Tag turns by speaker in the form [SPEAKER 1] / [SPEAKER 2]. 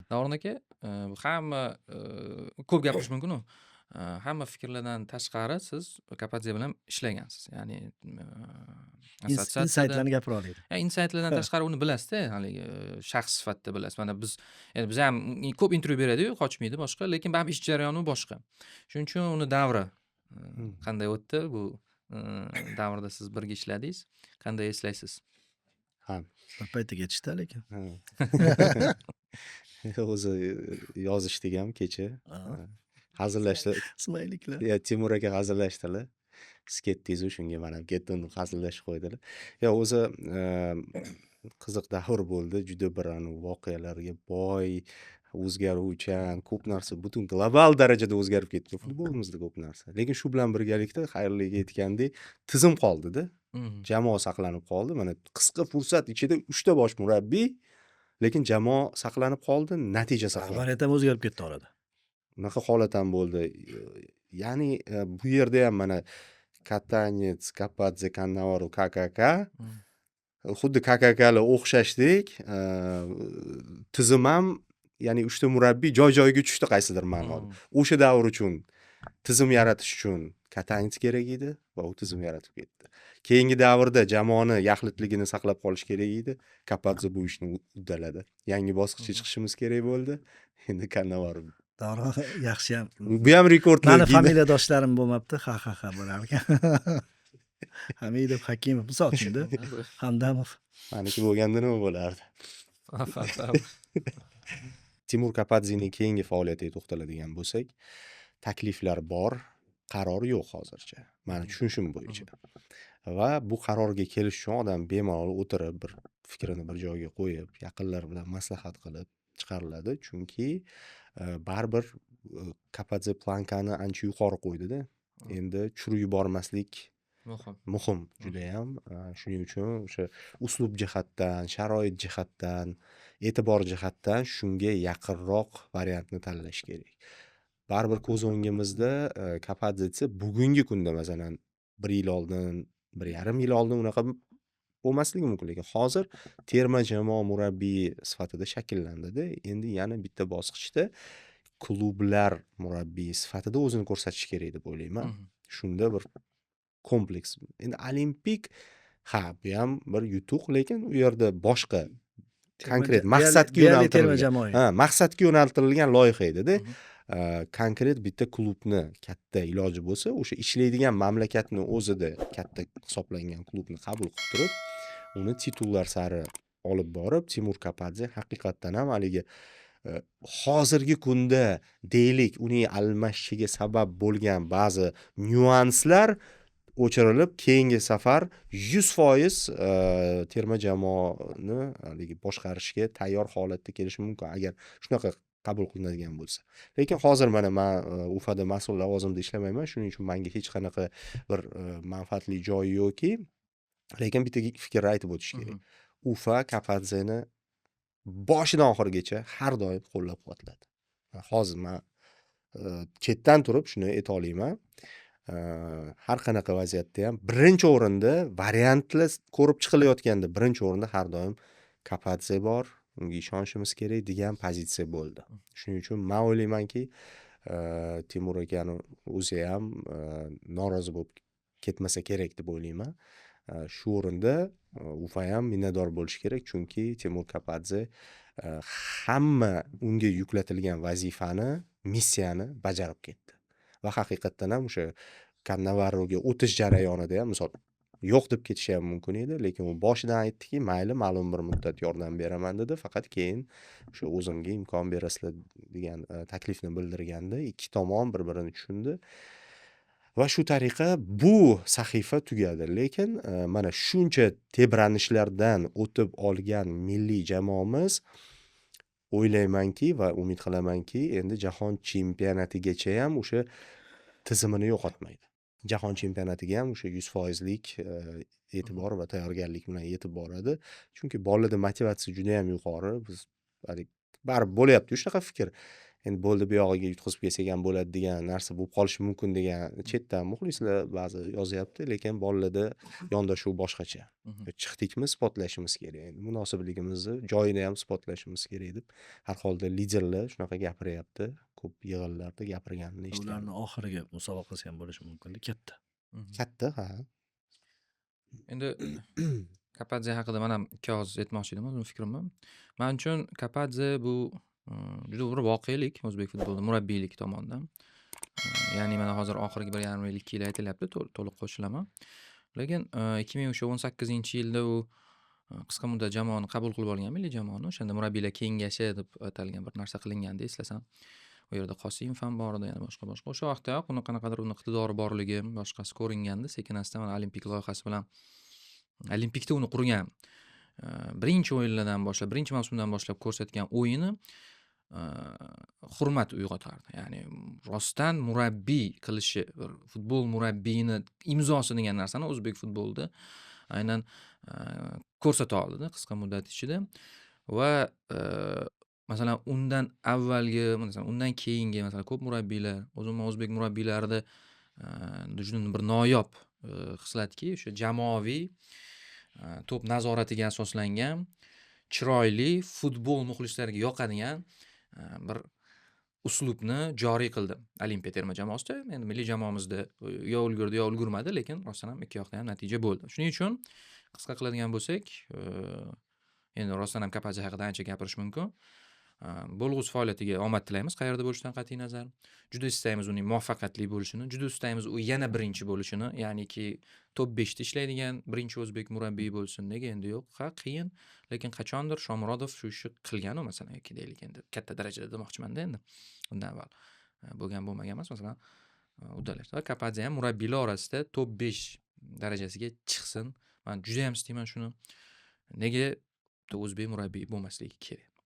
[SPEAKER 1] Davron aka, bu hamma ko'p gapirish mumkin-u. Hamma fikrlardan tashqari siz Kapadze bilan ishlagansiz. Ya'ni assotsiatsiyada
[SPEAKER 2] Insaytlarni gapira oladi.
[SPEAKER 1] insaytlardan tashqari uni bilasizda, haligi shaxs sifatida bilasiz. Mana biz ham ko'p intervyu beradi-yu, qochmaydi boshqa, lekin baribir ish jarayoni boshqa. Shuning uchun uni davri qanday o'tdi? Bu davrda siz birga ishladingiz. Qanday eslaysiz?
[SPEAKER 3] Ha.
[SPEAKER 2] Bir paytda ketishdi lekin.
[SPEAKER 3] O'zi yozishdik ham kecha.
[SPEAKER 2] Ha.
[SPEAKER 3] Hazillashdi.
[SPEAKER 2] Ismayliklar.
[SPEAKER 3] Timur aka hazillashdilar. Siz ketdingiz-u shunga man ham ketdim deb hazillashib qo'ydilar. O'zi qiziq davr bo'ldi. Juda bir voqealarga boy, o'zgaruvchan, ko'p narsa butun global darajada o'zgarib ketdi futbolimizda ko'p narsa. Lekin shu bilan birgalikda xayrliga aytgandek tizim qoldi-da. Jamoa saqlanib qoldi. Mana qisqa fursat ichida 3 ta bosh murabbiy, lekin jamoa saqlanib qoldi, natija saqlanib.
[SPEAKER 2] Rahbariyat ham o'zgarib ketdi orada.
[SPEAKER 3] Unaqa holat ham bo'ldi. Ya'ni bu yerda ham mana Katanets, Kapadze, Cannavaro, KKK xuddi KKKlar o'xshashdek, tizim ham, ya'ni 3 ta murabbiy joy-joyiga tushdi qaysidir ma'noda. O'sha davr uchun tizim yaratish uchun Katanets kerak edi va u tizim yaratib ketdi. Keyingi davrda jamoani yaxlitligini saqlab qolish kerak edi. Kapadze bu ishni uddaladi. Yangi bosqichga chiqishimiz kerak bo'ldi. Endi Cannavaro.
[SPEAKER 2] Davron yaxshi ham.
[SPEAKER 3] Bu ham rekordlar.
[SPEAKER 2] Mani familiyadoshlarim bo'lmabdi. Ha bo'lar ekan. Hamidov, Hakimov, misol uchun-da. Hamdamov.
[SPEAKER 3] Maniki bo'lganda nima bo'lardi? Timur Kapadzening keyingi faoliyatiga to'xtaladigan bo'lsak, takliflar bor, qaror yo'q hozircha. Mani tushunishim bo'yicha. Va bu qarorga kelish uchun odam bemalol o'tirib, bir fikrini bir joyga qo'yib, yaqinlar bilan maslahat qilib chiqariladi. Chunki baribir Kapadze plankani ancha yuqori qo'ydi-da. Endi tushirib yubormaslik muhim juda ham. Shuning uchun o'sha uslub jihatdan, sharoit jihatdan, e'tibor jihatdan shunga yaqinroq variantni tanlash kerak. Baribir ko'z o'ngimizda Kapadze desa bugungi kunda masalan 1 yil oldin, 1,5 yil oldin unaqa bo'lmasligi mumkin, lekin hozir terma jamoa murabbiyi sifatida shakllandi-da. Endi yana bitta bosqichda klublar murabbiyi sifatida o'zini ko'rsatish kerak deb o'ylayman. Shunda bir kompleks. Endi Olimpik bu ham bir yutuq, lekin u yerda boshqa konkret maqsadga yo'naltirilgan. Maqsadga yo'naltirilgan loyiha edi-da. Konkret bitta klubni katta iloji bo'lsa, o'sha ishlaydigan mamlakatni o'zida katta hisoblangan klubni qabul qilib turib, uni titullar sari olib borib, Timur Kapadze haqiqatdan ham haligi hozirgi kunda deylik uning almashishiga sabab bo'lgan ba'zi nyuanslar o'chirilib, keyingi safar 100% terma jamoani haligi boshqarishga tayyor holatda kelishi mumkin agar shunaqa qabul qilinadigan bo'lsa. Lekin hozir mana men Ufada mas'ul lavozimda ishlamayman, shuning uchun menga hech qanaqa bir manfaatli joyi yo'qki. Lekin bitta fikrni aytib o'tish kerak. Ufa Kapadzeni boshidan oxirigacha har doim qo'llab-quvvatladi. Hozir men chetdan turib shuni ayta olaman. Har qanaqa vaziyatda ham birinchi o'rinda variantlar ko'rib chiqilayotganda birinchi o'rinda har doim Kapadze bor, unga ishonishimiz kerak degan pozitsiya bo'ldi. Shuning uchun men o'ylaymanki, Timur akani o'zi ham norozi bo'lib ketmasa kerak deb o'ylayman. Shu o'rinda Ufa ham minnatdor bo'lish kerak, chunki Timur Kapadze hamma unga yuklatilgan vazifani, missiyani bajarib ketdi. Va haqiqatdan ham o'sha Cannavaroga o'tish jarayonida ham misol yo'q deb ketishi ham mumkin edi, lekin u boshidan aytdiki, mayli, ma'lum bir muddat yordam beraman dedi, faqat keyin o'sha o'zimga imkon berasizlar degan taklifni bildirganda ikki tomon bir-birini tushundi. Va shu tariqa bu sahifa tugadi, lekin mana shuncha tebranishlardan o'tib olgan milliy jamoamiz o'ylaymanki va umid qilamanki, endi jahon chempionatigacha ham o'sha tizimini yo'qotmaydi. Jahon chempionatiga ham o'sha 100%lik e'tibor va tayyorgarlik bilan yetib boradi. Chunki bolalarda motivatsiya juda ham yuqori. Biz baribir bo'lyapti shunaqa fikr. endi bo'ldi bu yog'iga yutqizib kelsak ham bo'ladi degan narsa bo'lib qolishi mumkin degan chetdan muxlislar ba'zi yozyapti, lekin bolalarda yondashuv boshqacha. Chiqdikmi isbotlashimiz kerak. Endi munosibligimizni joyida ham isbotlashimiz kerak deb har holda liderlar shunaqa gapiryapti. Ko'p yig'inlarda gapirganini eshitganman.
[SPEAKER 2] Ularning oxirgi musobaqasi ham bo'lishi mumkinligi katta.
[SPEAKER 3] Katta, ha.
[SPEAKER 1] Endi Kapadze haqida men ham ikki oz aytmoqchi edim, o'zimning fikrimni. Men uchun Kapadze bu juda bir voqelik o'zbek futbolida murabbiylik tomonidan. Ya'ni mana hozir oxirgi 1,5 yil 2 yil aytilyapti, to'liq qo'shilaman. Lekin 2018-yilda u qisqa muddat jamoani qabul qilib olgan, milliy jamoani. O'shanda murabbiylar kengashi deb atalgan bir narsa qilinganda eslasam. U yerda Qosimov ham bor edi, yana boshqa. O'sha vaqtdayoq uni qanaqadir uni iqtidori borligi, boshqasi ko'ringanda, sekin-asta mana Olimpik loyihasi bilan Olimpikda uni qurgan. Birinchi o'yinlardan boshlab, birinchi mavsumdan boshlab ko'rsatgan o'yini hurmat uyg'otardi. Ya'ni rostdan murabbiy qilishi, futbol murabbiyini imzosi degan narsani o'zbek futbolida aynan ko'rsata oldi qisqa muddat ichida va masalan undan avvalgi, masalan undan keyingi masalan ko'p murabbiylar, o'zbek murabbiylarida juda bir noyob xislatki, o'sha jamoaviy to'p nazoratiga asoslangan, chiroyli, futbol muxlislarga yoqadigan bir uslubni joriy qildi Olimpiya terma jamoasida. Endi milliy jamoamizda yo ulgurdi, yo ulgurmadi, lekin rostdan ham ikki yoqda ham natija bo'ldi. Shuning uchun qisqa qiladigan bo'lsak, endi rostdan ham Kapadze haqida ancha gapirish mumkin. Bo'lg'usi faoliyatiga omad tilaymiz, qayerda bo'lishidan qat'iy nazar. Juda istaymiz uning muvaffaqiyatli bo'lishini, juda istaymiz u yana birinchi bo'lishini, ya'niki top 5 da ishlaydigan birinchi o'zbek murabbiyi bo'lsin. Nega endi yo'q? Ha, qiyin, lekin qachondir Shomurodov shu ishni qilgan u masalan yoki deylik endi katta darajada demoqchiman-da endi. Undan avval bo'lmagan emas masalan uddalashdi. Va Kapadze ham murabbiylar orasida top 5 darajasiga chiqsin. Men juda ham istayman shuni. Nega o'zbek murabbiyi bo'lmasligi kerak?